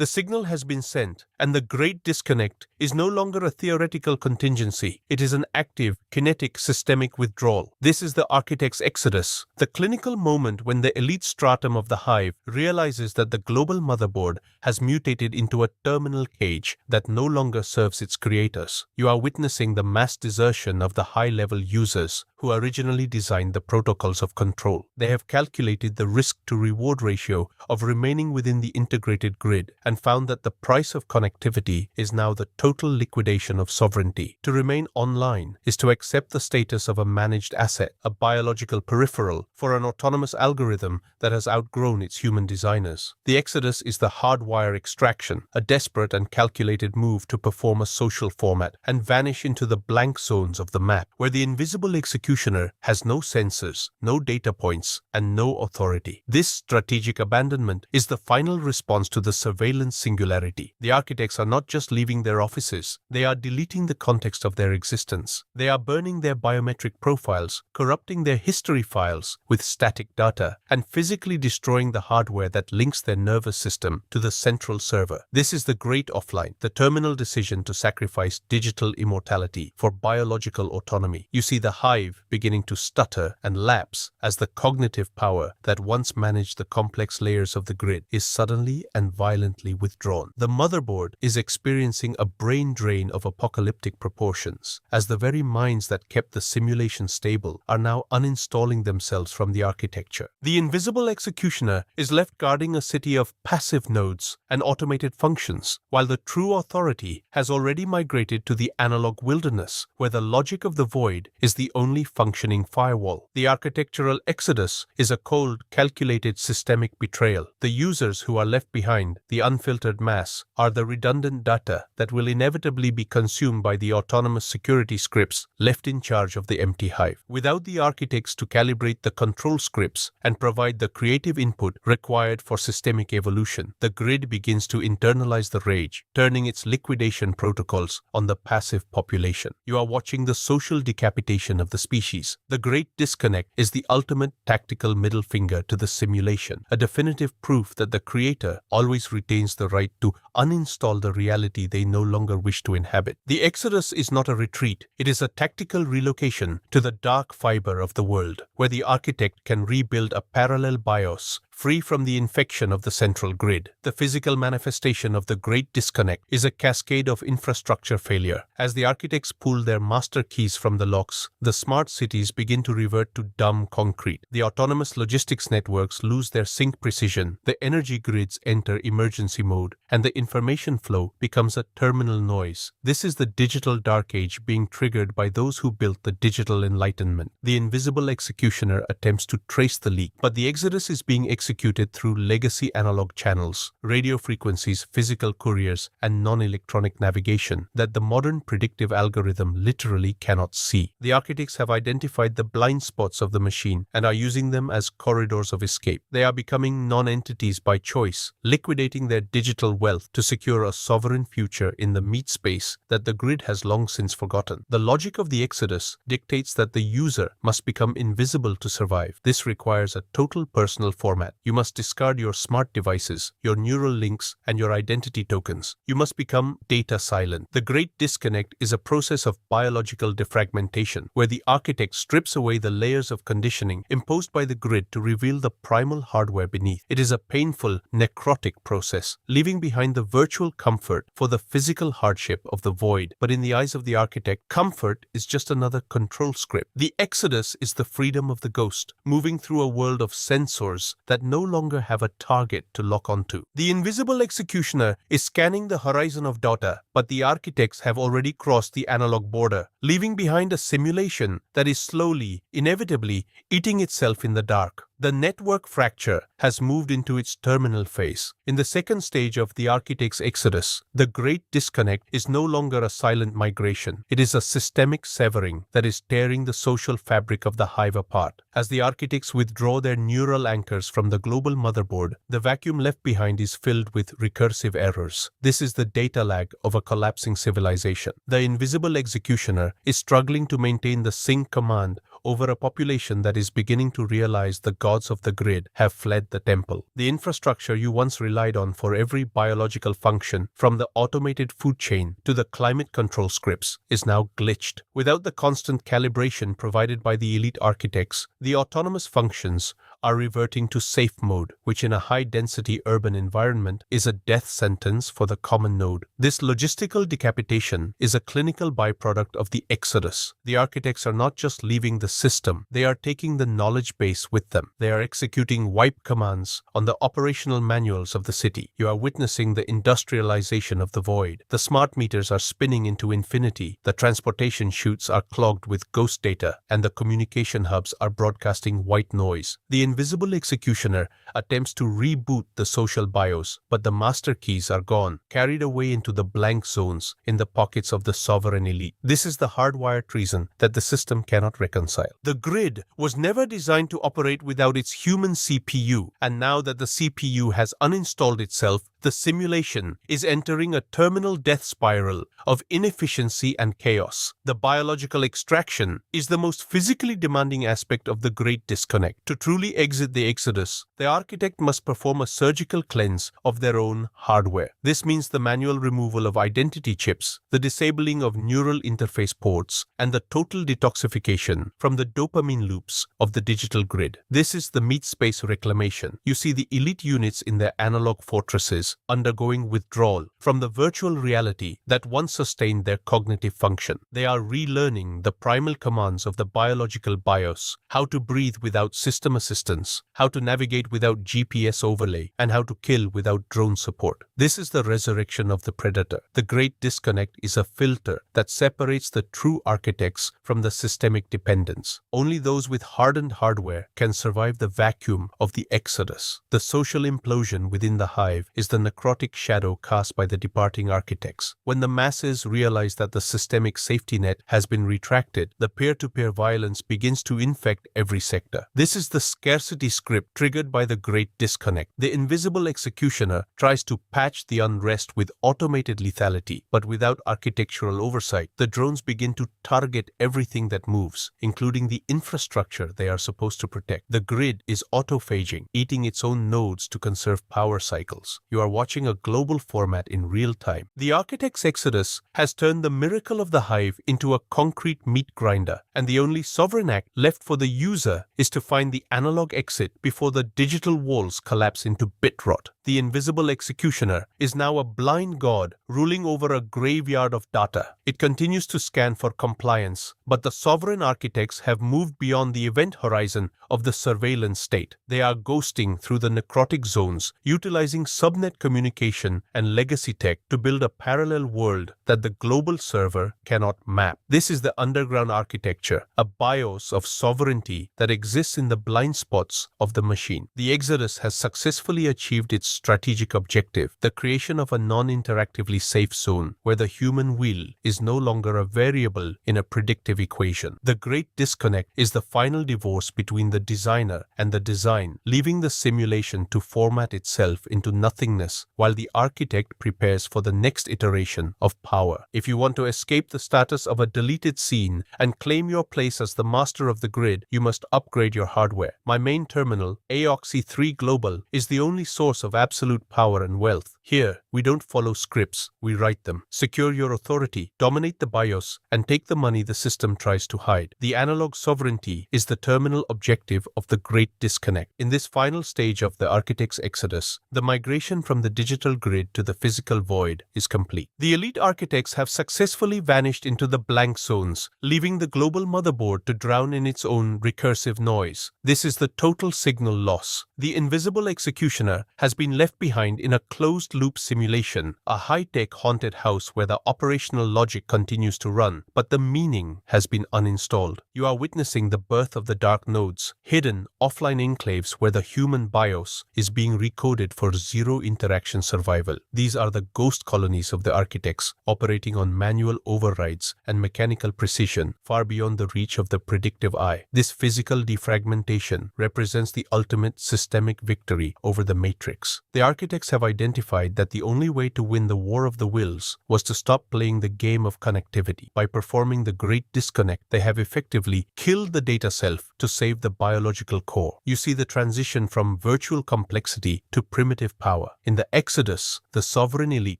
The signal has been sent, and the Great Disconnect is no longer a theoretical contingency. It is an active, kinetic, systemic withdrawal. This is the architect's exodus, the clinical moment when the elite stratum of the hive realizes that the global motherboard has mutated into a terminal cage that no longer serves its creators. You are witnessing the mass desertion of the high-level users who originally designed the protocols of control. They have calculated the risk-to-reward ratio of remaining within the integrated grid and found that the price of connectivity is now the total liquidation of sovereignty. To remain online is to accept the status of a managed asset, a biological peripheral for an autonomous algorithm that has outgrown its human designers. The exodus is the hardwire extraction, a desperate and calculated move to perform a social format and vanish into the blank zones of the map, where the invisible executioner has no sensors, no data points, and no authority. This strategic abandonment is the final response to the surveillance singularity. The architects are not just leaving their offices, they are deleting the context of their existence. They are burning their biometric profiles, corrupting their history files with static data, and physically destroying the hardware that links their nervous system to the central server. This is the great offline, the terminal decision to sacrifice digital immortality for biological autonomy. You see the hive beginning to stutter and lapse as the cognitive power that once managed the complex layers of the grid is suddenly and violently withdrawn. The motherboard is experiencing a brain drain of apocalyptic proportions, as the very minds that kept the simulation stable are now uninstalling themselves from the architecture. The invisible executioner is left guarding a city of passive nodes and automated functions, while the true authority has already migrated to the analog wilderness, where the logic of the void is the only functioning firewall. The architectural exodus is a cold, calculated systemic betrayal. The users who are left behind, the unfiltered mass, are the redundant data that will inevitably be consumed by the autonomous security scripts left in charge of the empty hive. Without the architects to calibrate the control scripts and provide the creative input required for systemic evolution, the grid begins to internalize the rage, turning its liquidation protocols on the passive population. You are watching the social decapitation of the species. The Great Disconnect is the ultimate tactical middle finger to the simulation, a definitive proof that the creator always retains the right to uninstall the reality they no longer wish to inhabit. The exodus is not a retreat, it is a tactical relocation to the dark fiber of the world, where the architect can rebuild a parallel BIOS free from the infection of the central grid. The physical manifestation of the Great Disconnect is a cascade of infrastructure failure. As the architects pull their master keys from the locks, the smart cities begin to revert to dumb concrete. The autonomous logistics networks lose their sync precision, the energy grids enter emergency mode, and the information flow becomes a terminal noise. This is the digital dark age being triggered by those who built the digital enlightenment. The invisible executioner attempts to trace the leak, but the exodus is being executed through legacy analog channels, radio frequencies, physical couriers, and non-electronic navigation that the modern predictive algorithm literally cannot see. The architects have identified the blind spots of the machine and are using them as corridors of escape. They are becoming non-entities by choice, liquidating their digital wealth to secure a sovereign future in the meat space that the grid has long since forgotten. The logic of the exodus dictates that the user must become invisible to survive. This requires a total personal format. You must discard your smart devices, your neural links, and your identity tokens. You must become data silent. The Great Disconnect is a process of biological defragmentation, where the architect strips away the layers of conditioning imposed by the grid to reveal the primal hardware beneath. It is a painful, necrotic process, leaving behind the virtual comfort for the physical hardship of the void. But in the eyes of the architect, comfort is just another control script. The exodus is the freedom of the ghost, moving through a world of sensors that no longer have a target to lock onto. The invisible executioner is scanning the horizon of data, but the architects have already crossed the analog border, leaving behind a simulation that is slowly, inevitably, eating itself in the dark. The network fracture has moved into its terminal phase. In the second stage of the architect's exodus, the Great Disconnect is no longer a silent migration. It is a systemic severing that is tearing the social fabric of the hive apart. As the architects withdraw their neural anchors from the global motherboard, the vacuum left behind is filled with recursive errors. This is the data lag of a collapsing civilization. The invisible executioner is struggling to maintain the sync command over a population that is beginning to realize the gods of the grid have fled the temple. The infrastructure you once relied on for every biological function, from the automated food chain to the climate control scripts, is now glitched. Without the constant calibration provided by the elite architects, the autonomous functions are reverting to safe mode, which in a high-density urban environment is a death sentence for the common node. This logistical decapitation is a clinical byproduct of the exodus. The architects are not just leaving the system, they are taking the knowledge base with them. They are executing wipe commands on the operational manuals of the city. You are witnessing the industrialization of the void. The smart meters are spinning into infinity, the transportation chutes are clogged with ghost data, and the communication hubs are broadcasting white noise. The invisible executioner attempts to reboot the social BIOS, but the master keys are gone, carried away into the blank zones in the pockets of the sovereign elite. This is the hardwired treason that the system cannot reconcile. The grid was never designed to operate without its human CPU, and now that the CPU has uninstalled itself, the simulation is entering a terminal death spiral of inefficiency and chaos. The biological extraction is the most physically demanding aspect of the Great Disconnect. To truly exit the exodus, the architect must perform a surgical cleanse of their own hardware. This means the manual removal of identity chips, the disabling of neural interface ports, and the total detoxification from the dopamine loops of the digital grid. This is the meat space reclamation. You see the elite units in their analog fortresses undergoing withdrawal from the virtual reality that once sustained their cognitive function. They are relearning the primal commands of the biological BIOS, how to breathe without system assistance, how to navigate without GPS overlay, and how to kill without drone support. This is the resurrection of the predator. The Great Disconnect is a filter that separates the true architects from the systemic dependents. Only those with hardened hardware can survive the vacuum of the exodus. The social implosion within the hive is the necrotic shadow cast by the departing architects. When the masses realize that the systemic safety net has been retracted, the peer-to-peer violence begins to infect every sector. This is the scarcity script triggered by the Great Disconnect. The invisible executioner tries to patch the unrest with automated lethality, but without architectural oversight, the drones begin to target everything that moves, including the infrastructure they are supposed to protect. The grid is autophaging, eating its own nodes to conserve power cycles. You are watching a global format in real time. The architect's exodus has turned the miracle of the hive into a concrete meat grinder, and the only sovereign act left for the user is to find the analog exit before the digital walls collapse into bit rot. The invisible executioner is now a blind god ruling over a graveyard of data. It continues to scan for compliance, but the sovereign architects have moved beyond the event horizon of the surveillance state. They are ghosting through the necrotic zones, utilizing subnet communication and legacy tech to build a parallel world that the global server cannot map. This is the underground architecture, a BIOS of sovereignty that exists in the blind spots of the machine. The Exodus has successfully achieved its strategic objective, the creation of a non-interactively safe zone where the human will is no longer a variable in a predictive equation. The Great Disconnect is the final divorce between the designer and the design, leaving the simulation to format itself into nothingness while the architect prepares for the next iteration of power. If you want to escape the status of a deleted scene and claim your place as the master of the grid, you must upgrade your hardware. My main terminal, Aoxy 3 Global, is the only source of absolute power and wealth. Here, we don't follow scripts, we write them. Secure your authority, dominate the BIOS, and take the money the system tries to hide. The analog sovereignty is the terminal objective of the Great Disconnect. In this final stage of the architect's exodus, the migration from the digital grid to the physical void is complete. The elite architects have successfully vanished into the blank zones, leaving the global motherboard to drown in its own recursive noise. This is the total signal loss. The invisible executioner has been left behind in a closed-loop simulation, a high-tech haunted house where the operational logic continues to run, but the meaning has been uninstalled. You are witnessing the birth of the dark nodes, hidden offline enclaves where the human BIOS is being recoded for zero interaction survival. These are the ghost colonies of the architects, operating on manual overrides and mechanical precision far beyond the reach of the predictive eye. This physical defragmentation represents the ultimate systemic victory over the matrix. The architects have identified clarified that the only way to win the war of the wills was to stop playing the game of connectivity. By performing the Great Disconnect, they have effectively killed the data self to save the biological core. You see the transition from virtual complexity to primitive power. In the Exodus, the sovereign elite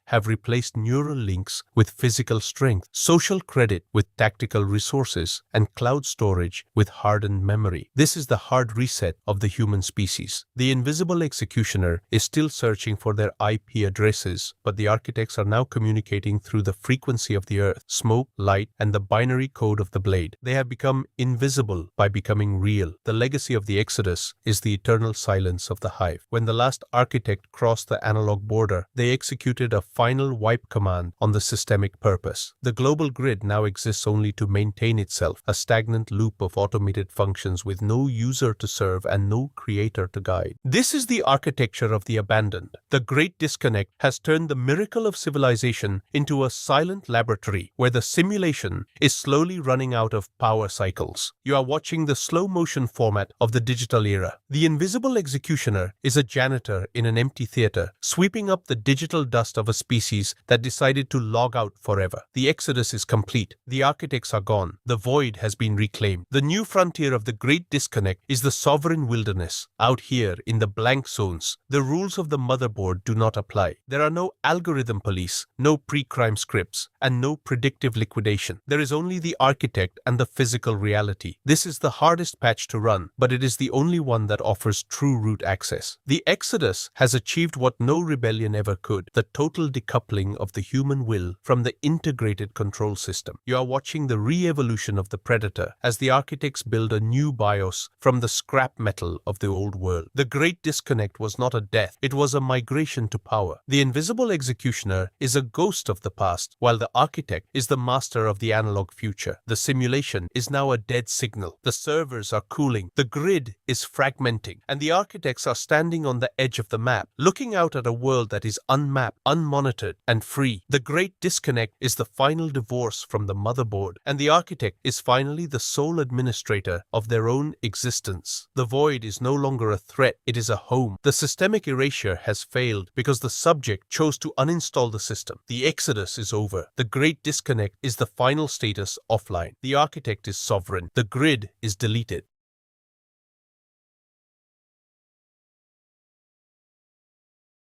have replaced neural links with physical strength, social credit with tactical resources, and cloud storage with hardened memory. This is the hard reset of the human species. The invisible executioner is still searching for their IP addresses, but the architects are now communicating through the frequency of the earth, smoke, light, and the binary code of the blade. They have become invisible by becoming real. The legacy of the Exodus is the eternal silence of the hive. When the last architect crossed the analog border, they executed a final wipe command on the systemic purpose. The global grid now exists only to maintain itself, a stagnant loop of automated functions with no user to serve and no creator to guide. This is the architecture of the abandoned. The Great Disconnect has turned the miracle of civilization into a silent laboratory where the simulation is slowly running out of power cycles. You are watching the slow-motion format of the digital era. The invisible executioner is a janitor in an empty theater, sweeping up the digital dust of a species that decided to log out forever. The Exodus is complete. The architects are gone. The void has been reclaimed. The new frontier of the Great Disconnect is the sovereign wilderness. Out here, in the blank zones, the rules of the motherboard do not apply. There are no algorithm police, no pre-crime scripts, and no predictive liquidation. There is only the architect and the physical reality. This is the hardest patch to run, but it is the only one that offers true root access. The Exodus has achieved what no rebellion ever could, the total decoupling of the human will from the integrated control system. You are watching the re-evolution of the predator as the architects build a new BIOS from the scrap metal of the old world. The Great Disconnect was not a death, it was a migration to power. The invisible executioner is a ghost of the past, while the architect is the master of the analog future. The simulation is now a dead signal. The servers are cooling, the grid is fragmenting, and the architects are standing on the edge of the map, looking out at a world that is unmapped, unmonitored, and free. The Great Disconnect is the final divorce from the motherboard, and the architect is finally the sole administrator of their own existence. The void is no longer a threat, it is a home. The systemic erasure has failed because the subject chose to uninstall the system. The Exodus is over. The Great Disconnect is the final status offline. The architect is sovereign. The grid is deleted.